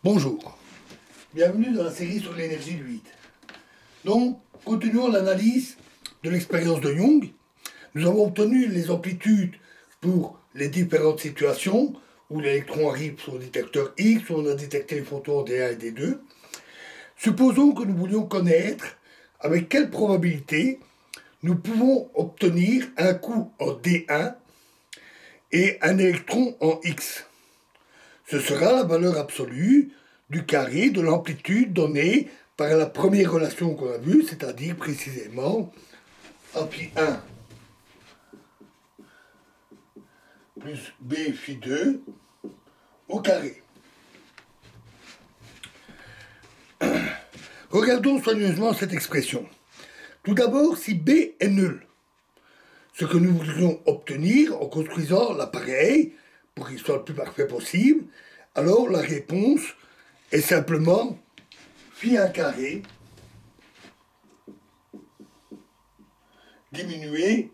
Bonjour, bienvenue dans la série sur l'énergie du vide. Donc, continuons l'analyse de l'expérience de Young. Nous avons obtenu les amplitudes pour les différentes situations où l'électron arrive sur le détecteur X, où on a détecté les photons D1 et D2. Supposons que nous voulions connaître avec quelle probabilité nous pouvons obtenir un coup en D1 et un électron en X. Ce sera la valeur absolue du carré de l'amplitude donnée par la première relation qu'on a vue, c'est-à-dire précisément A'1 plus B phi 2 au carré. Regardons soigneusement cette expression. Tout d'abord, si B est nul, ce que nous voudrions obtenir en construisant l'appareil pour qu'il soit le plus parfait possible, alors la réponse est simplement phi1 carré diminué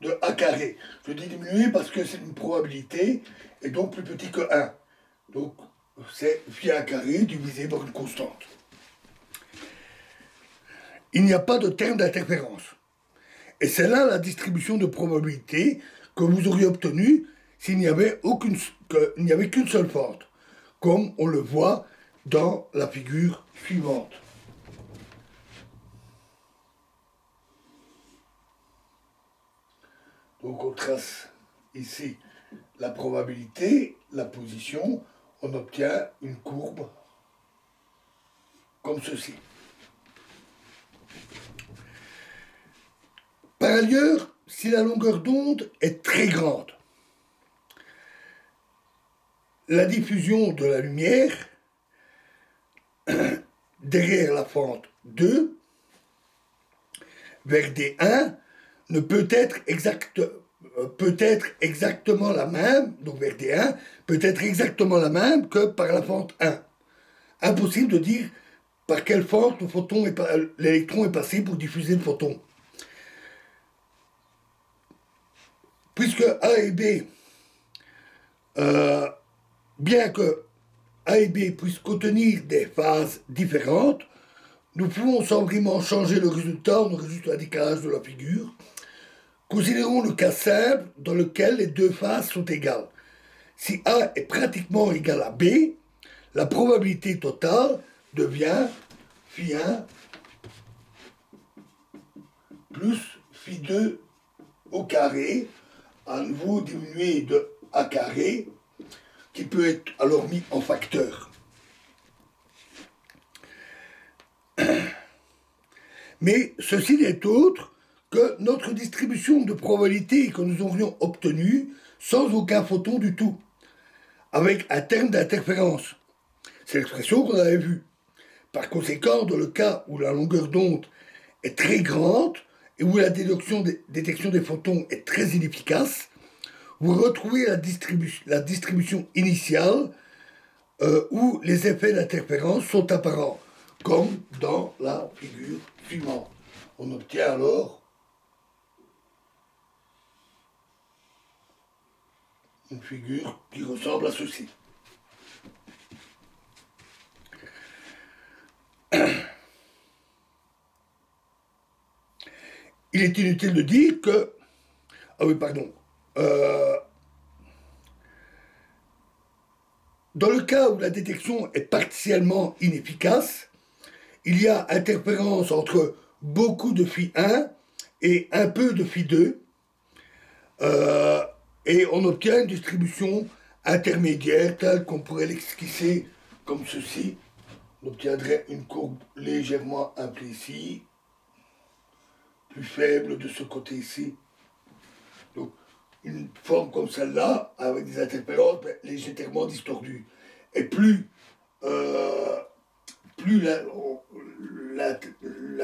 de A carré. Je dis diminué parce que c'est une probabilité et donc plus petit que 1. Donc c'est phi1 carré divisé par une constante. Il n'y a pas de terme d'interférence. Et c'est là la distribution de probabilité que vous auriez obtenue s'il n'y avait qu'une seule fente, comme on le voit dans la figure suivante. Donc on trace ici la probabilité, la position, on obtient une courbe comme ceci. Par ailleurs, si la longueur d'onde est très grande, la diffusion de la lumière derrière la fente 2 vers D1 ne peut être exactement la même, donc vers D1, peut être exactement la même que par la fente 1. Impossible de dire par quelle fente l'électron est passé pour diffuser le photon. Puisque A et B, bien que A et B puissent contenir des phases différentes, nous pouvons sans vraiment changer le résultat, on aurait juste un décalage de la figure. Considérons le cas simple dans lequel les deux phases sont égales. Si A est pratiquement égal à B, la probabilité totale devient phi1 plus phi2 au carré, à nouveau diminué de A carré, qui peut être alors mis en facteur. Mais ceci n'est autre que notre distribution de probabilité que nous aurions obtenue sans aucun photon du tout, avec un terme d'interférence. C'est l'expression qu'on avait vue. Par conséquent, dans le cas où la longueur d'onde est très grande et où la détection des photons est très inefficace, vous retrouvez la distribution initiale où les effets d'interférence sont apparents, comme dans la figure suivante. On obtient alors une figure qui ressemble à ceci. Il est inutile de dire que... Ah oui, pardon. Dans le cas où la détection est partiellement inefficace, il y a interférence entre beaucoup de phi1 et un peu de phi2, et on obtient une distribution intermédiaire telle qu'on pourrait l'esquisser comme ceci. On obtiendrait une courbe légèrement imprécise, plus faible de ce côté-ci. Donc, une forme comme celle-là, avec des interférences légèrement distordues. Et plus la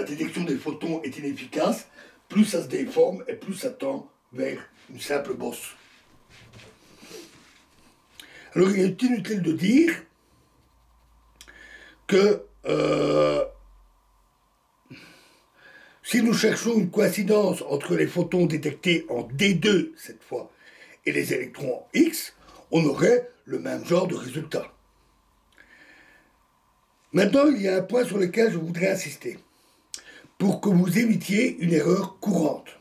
détection des photons est inefficace, plus ça se déforme et plus ça tend vers une simple bosse. Alors il est inutile de dire que si nous cherchons une coïncidence entre les photons détectés en D2 cette fois et les électrons en X, on aurait le même genre de résultat. Maintenant, il y a un point sur lequel je voudrais insister, pour que vous évitiez une erreur courante.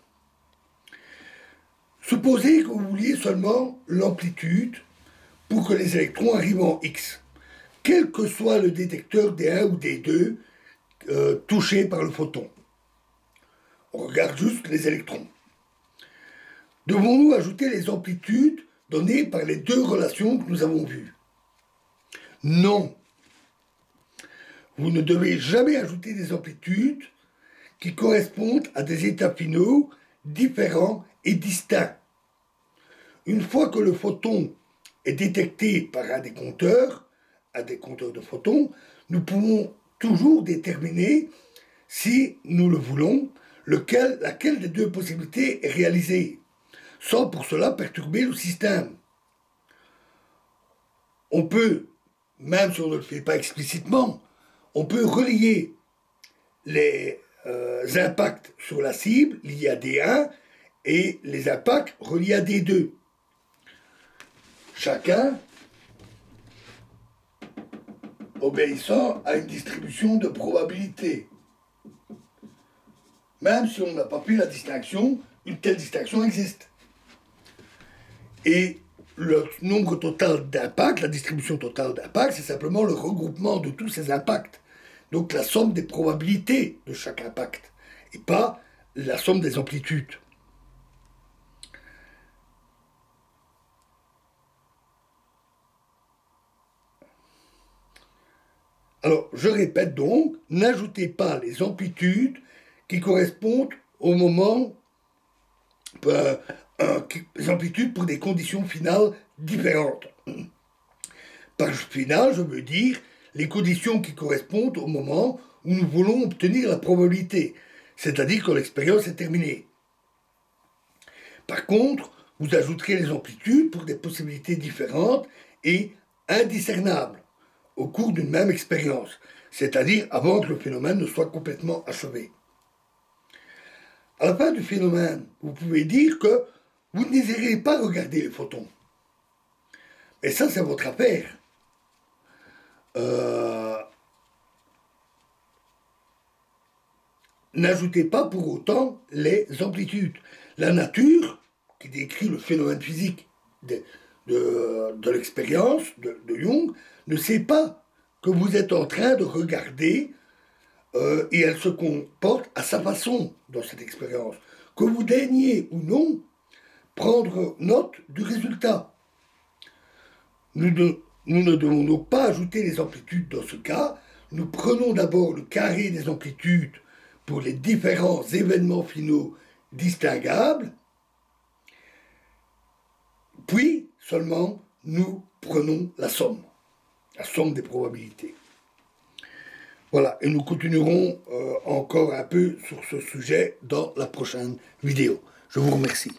Supposez que vous vouliez seulement l'amplitude pour que les électrons arrivent en X, quel que soit le détecteur des 1 ou des 2 touché par le photon. On regarde juste les électrons. Devons-nous ajouter les amplitudes données par les deux relations que nous avons vues? Non. Vous ne devez jamais ajouter des amplitudes qui correspondent à des états finaux différents et distincts. Une fois que le photon est détecté par un des compteurs de photons, nous pouvons toujours déterminer, si nous le voulons, laquelle des deux possibilités est réalisée, sans pour cela perturber le système. On peut, même si on ne le fait pas explicitement, on peut relier les impacts sur la cible liés à D1 et les impacts reliés à D2. Chacun obéissant à une distribution de probabilité. Même si on n'a pas fait la distinction, une telle distinction existe. Et le nombre total d'impacts, la distribution totale d'impacts, c'est simplement le regroupement de tous ces impacts. Donc la somme des probabilités de chaque impact, et pas la somme des amplitudes. Alors, je répète donc, n'ajoutez pas les amplitudes qui correspondent au moment, les amplitudes pour des conditions finales différentes. Par final, je veux dire les conditions qui correspondent au moment où nous voulons obtenir la probabilité, c'est-à-dire quand l'expérience est terminée. Par contre, vous ajouterez les amplitudes pour des possibilités différentes et indiscernables au cours d'une même expérience, c'est-à-dire avant que le phénomène ne soit complètement achevé. À la fin du phénomène, vous pouvez dire que vous ne désirez pas regarder les photons. Et ça, c'est votre affaire. N'ajoutez pas pour autant les amplitudes. La nature, qui décrit le phénomène physique de l'expérience de Jung, ne sait pas que vous êtes en train de regarder et elle se comporte à sa façon dans cette expérience. Que vous daigniez ou non prendre note du résultat. Nous ne devons donc pas ajouter les amplitudes dans ce cas. Nous prenons d'abord le carré des amplitudes pour les différents événements finaux distinguables, puis seulement nous prenons la somme des probabilités. Voilà, et nous continuerons encore un peu sur ce sujet dans la prochaine vidéo. Je vous remercie.